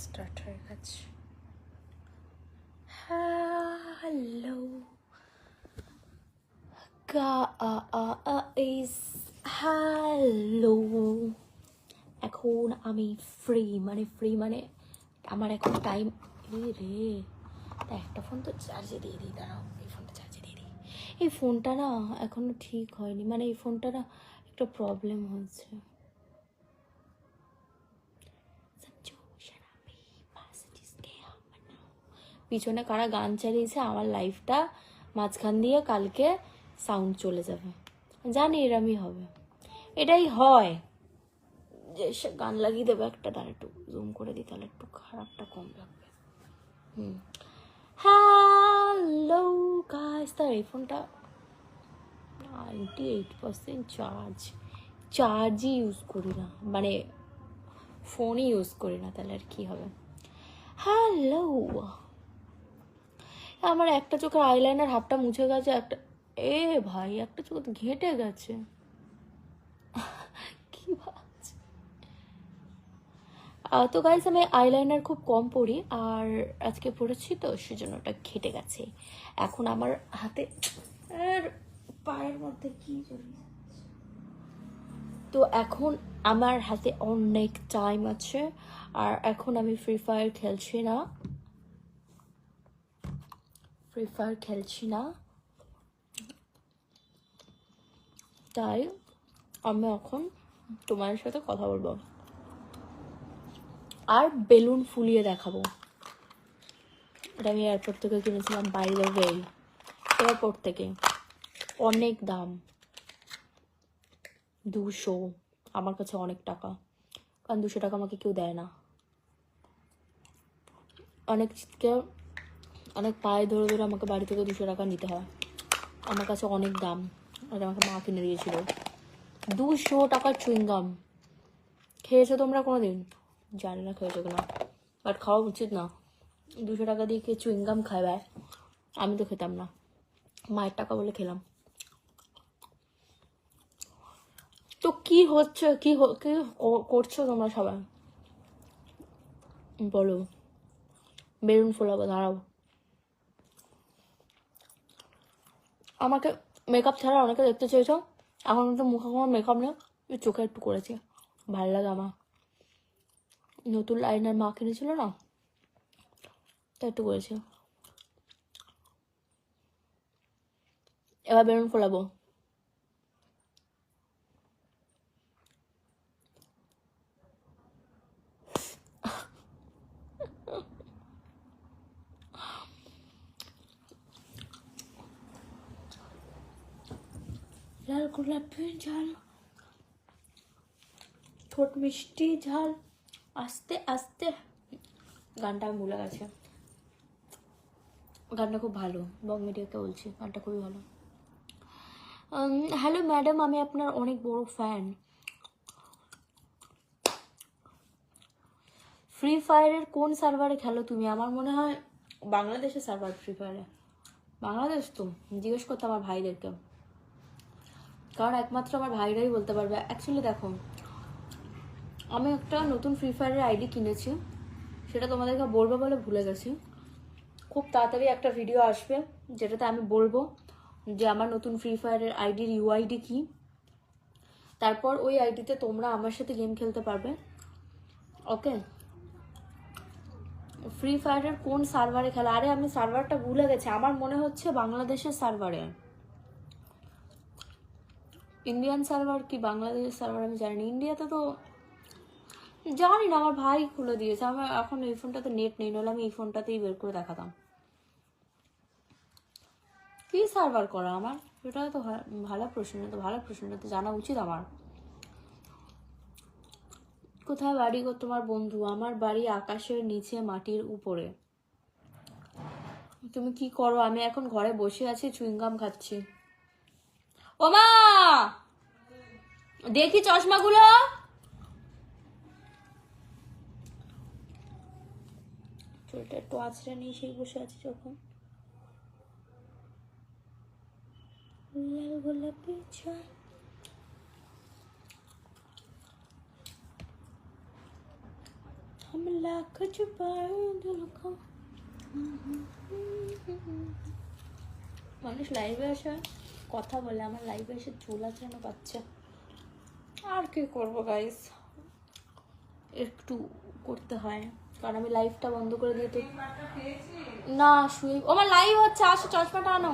Start হয়ে গেছে। Hello guys, hello. এখন আমি ফ্রি মানে আমার এখন টাইম। রে তা একটা ফোন তো চার্জে দিয়ে দিই, দাঁড়াও এই ফোনটা চার্জে দিয়ে দিই। এই ফোনটা না এখনো ঠিক হয়নি, মানে এই ফোনটা না একটা প্রবলেম হয়েছে। পিছনে কারা গান চালিয়েছে, আমার লাইফটা মাঝখান দিয়ে কালকে সাউন্ড চলে যাবে, জানি এরমই হবে, এটাই হয় যে সে গান লাগিয়ে দেবে একটা। তার একটু জুম করে দিই, তাহলে একটু খারাপটা কম লাগবে। হ্যালো গাইস, তার এই ফোনটা 98% চার্জই ইউজ করি না, মানে ফোনই ইউজ করি না, তাহলে আর কি হবে। হ্যালো, আমার একটা চোখের আইলাইনার হাফটা মুছে গেছে, একটা ভাই একটা চোখ তো ঘেঁটে গেছে। কি ভাবছি তো গাইস, আমি আইলাইনার খুব কম পরি, আর আজকে পড়েছি তো সেজন্য ওটা ঘেঁটে গেছে। এখন আমার হাতে আর পায়ের মধ্যে কি চলে, তো এখন আমার হাতে অনেক টাইম আছে, আর এখন আমি ফ্রি ফায়ার খেলছি না, তাই আমি এখন তোমার সাথে কথা বলবো আর বেলুন ফুলিয়ে দেখাবো। এটা আমি এয়ারপোর্ট থেকে কিনেছিলাম, বাই দ্য ওয়ে, এয়ারপোর্ট থেকে। অনেক দাম, 200। আমার কাছে অনেক টাকা, কারণ 200 টাকা আমাকে কেউ দেয় না। অনেক পায়ে ধরে ধরে আমাকে বাড়ি থেকে 200 টাকা নিতে হয়, আমার কাছে অনেক দাম। আর আমাকে মা কিনে দিয়েছিল 200 টাকার চুইংগাম। খেয়েছো তোমরা কোনোদিন? জানি না খেয়েছো কিনা, বাট খাওয়া উচিত না। 200 টাকা দিয়ে কে চুইংগাম খায় ভাই? আমি তো খেতাম না, মায়ের টাকা বলে খেলাম। তো কি হচ্ছে, কি করছো তোমরা সবাই বলো? বেলুন ফোলাবো, দাঁড়াও। আমাকে মেকআপ ছাড়া অনেকে দেখতে চেয়েছো, এখন কিন্তু মুখে কোনো মেকআপ নেই, চোখে একটু করেছি, ভালো লাগে আমার। নতুন লাইনার মা কিনেছিল না, তো একটু করেছি। এবার বেলুন ফোলাবো। লাল গোলাপি ঝাল, ঠোঁট মিষ্টি ঝাল, আস্তে আস্তে। গানটা আমি ভুলে গেছে, গানটা খুব ভালো, বং মিডিয়াকে বলছি, গানটা খুবই ভালো। হ্যালো ম্যাডাম, আমি আপনার অনেক বড় ফ্যান। ফ্রি ফায়ারের কোন সার্ভারে খেলো তুমি? আমার মনে হয় বাংলাদেশের সার্ভার ফ্রি ফায়ারে। বাংলাদেশ তো জিজ্ঞেস করতে আমার ভাইদেরকে, কারণ একমাত্র আমার ভাইরাই বলতে পারবে। অ্যাকচুয়ালি দেখো, আমি একটা নতুন ফ্রি ফায়ারের আইডি কিনেছি, সেটা তোমাদেরকে বলবো বলে ভুলে গেছি। খুব তাড়াতাড়ি একটা ভিডিও আসবে যেটাতে আমি বলবো যে আমার নতুন ফ্রি ফায়ারের আইডির ইউআইডি কি, তারপর ওই আইডিতে তোমরা আমার সাথে গেম খেলতে পারবে। ওকে, ফ্রি ফায়ারের কোন সার্ভারে খেলা? আরে আমি সার্ভারটা ভুলে গেছি, আমার মনে হচ্ছে বাংলাদেশের সার্ভারে। ইন্ডিয়ান সার্ভার কি বাংলাদেশের সার্ভার আমি জানি না, ইন্ডিয়াতে তো জানি না, আমার ভাই খুলে দিয়েছে। আমার এখন এই ফোনটাতে নেট নেই, নাহলে আমি এই ফোনটাতেই বের করে দেখাতাম। কি সার্ভার করা আমার, এটা তো ভালো প্রশ্ন, তো ভালো প্রশ্ন, তো জানা উচিত আমার। কোথায় বাড়ি গো তোমার বন্ধু? আমার বাড়ি আকাশের নিচে মাটির উপরে। তুমি কি করো? আমি এখন ঘরে বসে আছি, চুইংগাম খাচ্ছি। ও মা, দেখি চশমাগুলো। চুলটা একটু আছড়ে নিয়ে সেই বসে আছি যখন। লাল গোলাপি ঝাল, हम लाख छुपाए दिल को। মানুষ লাইভে আসে কথা বলে, আমার লাইভে এসে চুল আঁচড়ানো পাচ্ছে। আর কি করবো গাইস, একটু করতে হয়, কারণ আমি লাইভটা বন্ধ করে দিয়ে তো না শুয়ে। আমার লাইভ হচ্ছে, আসো চশমাটা আনো।